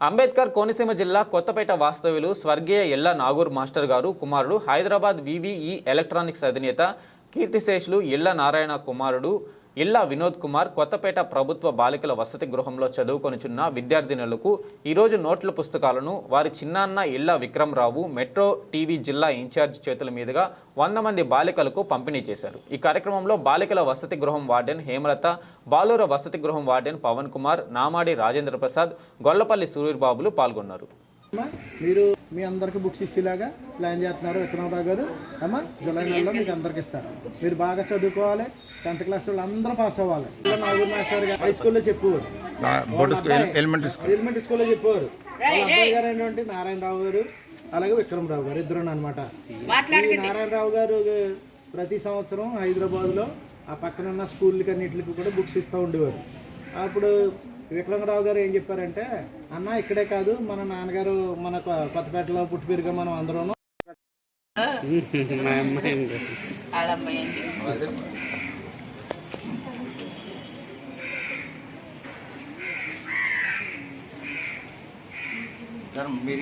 అంబేద్కర్ కోనసీమ జిల్లా కొత్తపేట వాస్తవ్యులు స్వర్గీయ ఎల్ల నాగూర్ మాస్టర్ గారు కుమారుడు హైదరాబాద్ వివిఈ ఎలక్ట్రానిక్స్ అధినేత కీర్తిశేషులు ఎల్ల నారాయణ కుమారుడు ఇల్లా వినోద్ కుమార్ కొత్తపేట ప్రభుత్వ బాలికల వసతి గృహంలో చదువుకొనుచున్న విద్యార్థినులకు ఈరోజు నోట్ల పుస్తకాలను వారి చిన్నాన్న ఇల్లా విక్రమరావు మెట్రో టీవీ జిల్లా ఇన్ఛార్జ్ చేతుల మీదుగా 100 మంది బాలికలకు పంపిణీ చేశారు. ఈ కార్యక్రమంలో బాలికల వసతి గృహం వార్డెన్ హేమలత, బాలుర వసతి గృహం వార్డెన్ పవన్ కుమార్, నామాడి రాజేంద్ర ప్రసాద్, గొల్లపల్లి సూర్యబాబులు పాల్గొన్నారు. మీరు మీ అందరికి బుక్స్ ఇచ్చేలాగా ప్లాన్ చేస్తున్నారు విక్రమరావు గారు. అమ్మా జూలై నెలలో మీకు అందరికి ఇస్తారు. మీరు బాగా చదువుకోవాలి. 10th క్లాస్ వాళ్ళు అందరూ పాస్ అవ్వాలి. నాగూర్ మాస్టర్ గారు హై స్కూల్లో చెప్పేవారు, ఎలిమెంటరీ స్కూల్లో చెప్పేవారు. అబ్బాయి గారు ఏంటంటే నారాయణరావు గారు, అలాగే విక్రమరావు గారు ఇద్దరు అనమాట. నారాయణరావు గారు ప్రతి సంవత్సరం హైదరాబాద్లో ఆ పక్కనున్న స్కూళ్ళకి అన్నింటికి కూడా బుక్స్ ఇస్తూ ఉండేవారు. అప్పుడు విక్రమరావు గారు ఏం చెప్పారంటే, అన్న ఇక్కడే కాదు మన నాన్నగారు మన కొత్తపేటలో పుట్టి పెరిగా మనం అందరూ మీరు